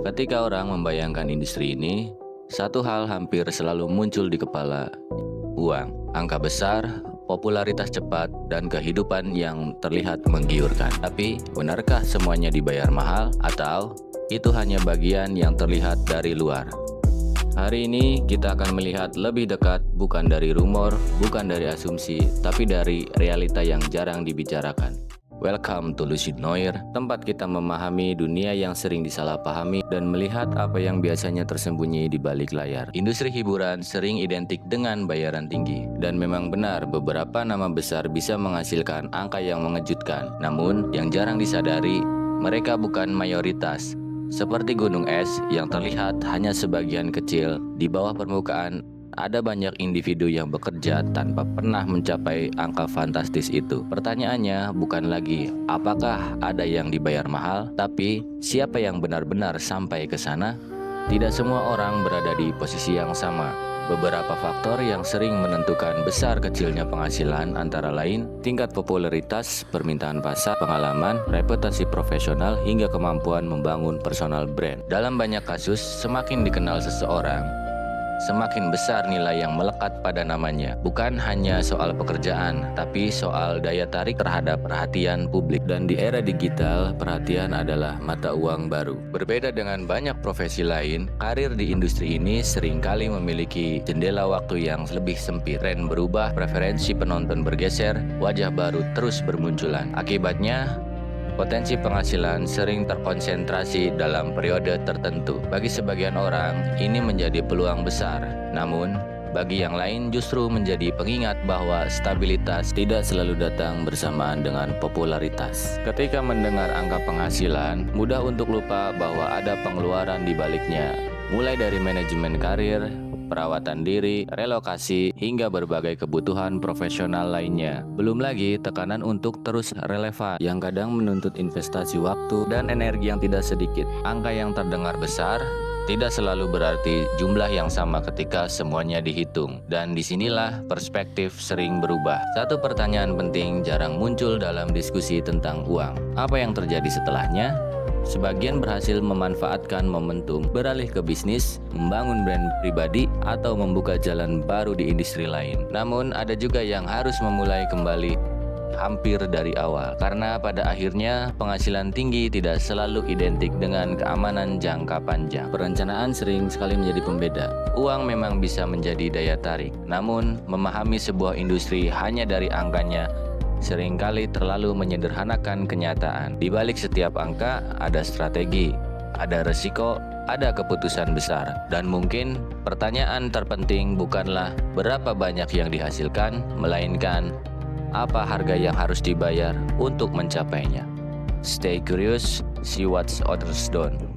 Ketika orang membayangkan industri ini, satu hal hampir selalu muncul di kepala: uang, angka besar, popularitas cepat, dan kehidupan yang terlihat menggiurkan. Tapi, benarkah semuanya dibayar mahal, atau itu hanya bagian yang terlihat dari luar? Hari ini kita akan melihat lebih dekat, bukan dari rumor, bukan dari asumsi, tapi dari realita yang jarang dibicarakan. Welcome to Lucid Noir, tempat kita memahami dunia yang sering disalahpahami dan melihat apa yang biasanya tersembunyi di balik layar. Industri hiburan sering identik dengan bayaran tinggi, dan memang benar beberapa nama besar bisa menghasilkan angka yang mengejutkan. Namun, yang jarang disadari, mereka bukan mayoritas. Seperti gunung es yang terlihat hanya sebagian kecil, di bawah permukaan ada banyak individu yang bekerja tanpa pernah mencapai angka fantastis itu. Pertanyaannya bukan lagi apakah ada yang dibayar mahal, tapi siapa yang benar-benar sampai ke sana? Tidak semua orang berada di posisi yang sama. Beberapa faktor yang sering menentukan besar kecilnya penghasilan antara lain tingkat popularitas, permintaan pasar, pengalaman, reputasi profesional, hingga kemampuan membangun personal brand. Dalam banyak kasus, semakin dikenal seseorang, semakin besar nilai yang melekat pada namanya. Bukan hanya soal pekerjaan, tapi soal daya tarik terhadap perhatian publik. Dan di era digital, perhatian adalah mata uang baru. Berbeda dengan banyak profesi lain, karir di industri ini seringkali memiliki jendela waktu yang lebih sempit. Tren berubah, preferensi penonton bergeser, wajah baru terus bermunculan. Akibatnya, potensi penghasilan sering terkonsentrasi dalam periode tertentu. Bagi sebagian orang, ini menjadi peluang besar. Namun, bagi yang lain justru menjadi pengingat bahwa stabilitas tidak selalu datang bersamaan dengan popularitas. Ketika mendengar angka penghasilan, mudah untuk lupa bahwa ada pengeluaran di baliknya. Mulai dari manajemen karir, perawatan diri, relokasi, hingga berbagai kebutuhan profesional lainnya. Belum lagi tekanan untuk terus relevan yang kadang menuntut investasi waktu dan energi yang tidak sedikit. Angka yang terdengar besar tidak selalu berarti jumlah yang sama ketika semuanya dihitung. Dan disinilah perspektif sering berubah. Satu pertanyaan penting jarang muncul dalam diskusi tentang uang. Apa yang terjadi setelahnya? Sebagian berhasil memanfaatkan momentum, beralih ke bisnis, membangun brand pribadi, atau membuka jalan baru di industri lain. Namun, ada juga yang harus memulai kembali hampir dari awal, karena pada akhirnya penghasilan tinggi tidak selalu identik dengan keamanan jangka panjang. Perencanaan sering sekali menjadi pembeda. Uang memang bisa menjadi daya tarik, namun memahami sebuah industri hanya dari angkanya seringkali terlalu menyederhanakan kenyataan. Di balik setiap angka ada strategi, ada resiko, ada keputusan besar. Dan mungkin pertanyaan terpenting bukanlah berapa banyak yang dihasilkan, melainkan apa harga yang harus dibayar untuk mencapainya. Stay curious, see what others don't.